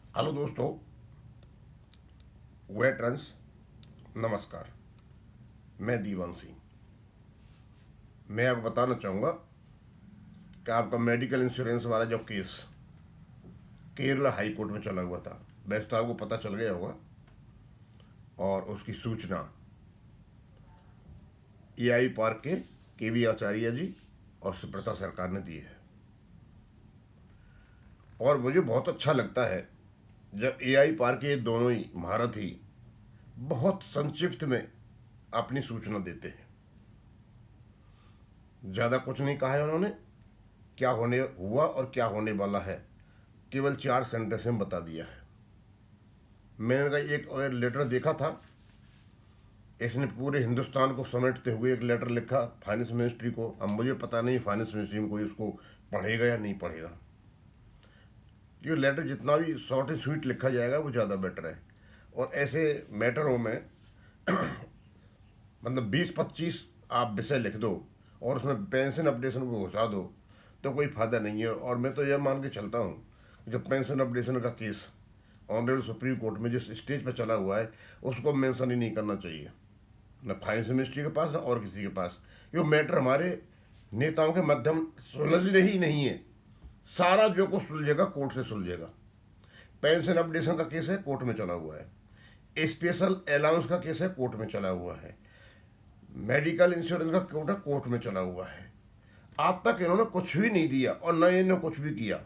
Hello दोस्तों, veterans नमस्कार। मैं दीवान सिंह। मैं आपको बताना चाहूँगा कि आपका मेडिकल इंश्योरेंस वाला जो केस केरला हाई कोर्ट में चला हुआ था, वैसे तो आपको पता चल गया होगा, और उसकी सूचना एआई पार्क के वी आचार्य जी और सुब्रता सरकार ने दी है। और मुझे बहुत अच्छा लगता है जब एआई पार्क के दोनों ही महारथी बहुत संक्षिप्त में अपनी सूचना देते हैं। ज़्यादा कुछ नहीं कहा है उन्होंने, क्या होने हुआ और क्या होने वाला है केवल 4 सेंटेंस में बता दिया है। मैंने का एक और लेटर देखा था, इसने पूरे हिंदुस्तान को समेटते हुए एक लेटर लिखा फाइनेंस मिनिस्ट्री को। अब मुझे पता नहीं फाइनेंस मिनिस्ट्री में कोई उसको पढ़ेगा या नहीं पढ़ेगा। ये लेटर जितना भी शॉर्ट एंड स्वीट लिखा जाएगा वो ज़्यादा बेटर है। और ऐसे मैटरों में मतलब 20-25 आप विषय लिख दो और उसमें पेंशन अपडेशन को घुसा दो तो कोई फ़ायदा नहीं है। और मैं तो यह मान के चलता हूँ कि जो पेंशन अपडेशन का केस ऑनरेबल सुप्रीम कोर्ट में जिस स्टेज पर चला हुआ है उसको मेंशन ही नहीं करना चाहिए, न फाइनेंस मिनिस्ट्री के पास न और किसी के पास। ये मैटर हमारे नेताओं के माध्यम सुलझने ही नहीं है। सारा जो कुछ सुलझेगा कोर्ट से सुलझेगा। पेंशन अपडेशन का केस है, कोर्ट में चला हुआ है। स्पेशल अलाउंस का केस है, कोर्ट में चला हुआ है। मेडिकल इंश्योरेंस का कोर्ट में चला हुआ है। आज तक इन्होंने कुछ भी नहीं दिया और न इन्होंने कुछ भी किया।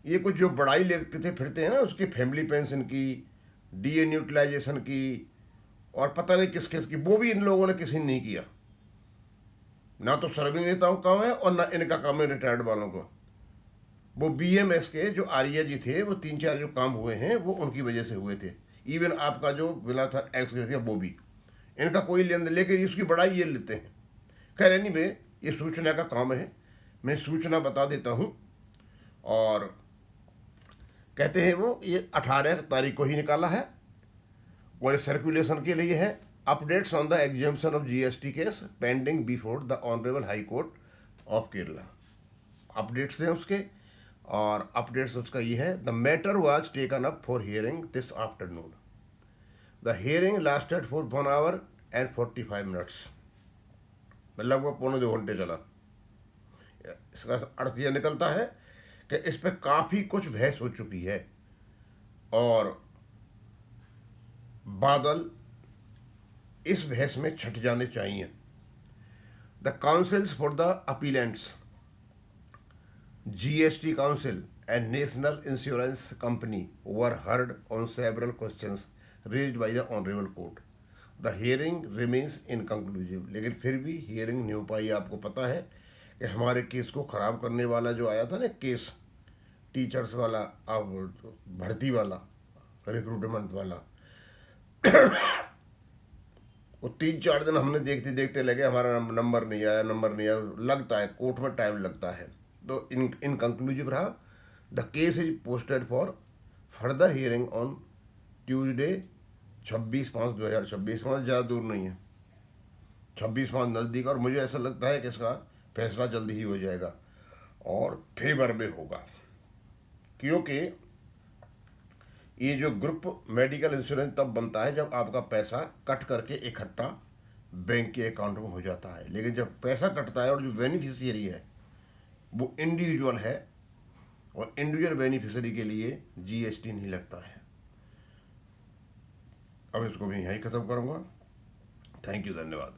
ये कुछ जो बड़ाई लेते फिरते हैं ना, उसकी फैमिली पेंशन की, डीए न्यूट्रलाइजेशन की और पता नहीं किस किस की, वो भी इन लोगों ने किसी ने नहीं किया। ना तो सर्विंग नेताओं का काम है और ना इनका काम है रिटायर्ड वालों को। वो बीएमएस के जो आर्या जी थे, वो 3-4 जो काम हुए हैं वो उनकी वजह से हुए थे। इवन आपका जो मिला था एक्स ग्रेसिया वो भी, इनका कोई लेन देन, लेकिन इसकी बड़ाई ये लेते हैं। खैर एनीवे, ये सूचना का काम है, मैं सूचना बता देता हूँ। और कहते हैं वो ये 18 तारीख को ही निकाला है और सर्कुलेशन के लिए है। Updates on the exemption of GST case pending before the honourable high court of Kerala. Updates हैं उसके, और अपडेट्स उसका ये है, the matter was taken up for hearing this afternoon. The hearing lasted for 1 our and 45 minutes, लगभग 1.25 घंटे चला। इसका अर्थ यह निकलता है कि इस पर काफ़ी कुछ बहस हो चुकी है और बादल इस बहस में छट जाने चाहिए। The councils for the appellants, GST council and National Insurance Company were heard on several questions raised by the honourable court. The hearing remains inconclusive, लेकिन फिर भी हियरिंग नहीं हो पाई। आपको पता है कि हमारे केस को ख़राब करने वाला जो आया था ना केस, टीचर्स वाला, अब भर्ती वाला, रिक्रूटमेंट वाला, वो 3-4 दिन हमने देखते देखते लगे, हमारा नंबर नहीं आया, नंबर नहीं आया। लगता है कोर्ट में टाइम लगता है, तो इन कंक्लूसिव रहा। The case is posted for further hearing on Tuesday 26/5/2026। ज़्यादा दूर नहीं है, 26/5 नज़दीक। और मुझे ऐसा लगता है कि इसका फैसला जल्दी ही हो जाएगा और फेवर में होगा, क्योंकि ये जो ग्रुप मेडिकल इंश्योरेंस तब बनता है जब आपका पैसा कट करके इकट्ठा बैंक के अकाउंट में हो जाता है। लेकिन जब पैसा कटता है और जो बेनिफिशियरी है वो इंडिविजुअल है, और इंडिविजुअल बेनिफिशियरी के लिए जीएसटी नहीं लगता है। अब इसको भी यहीं ख़त्म करूँगा। थैंक यू, धन्यवाद।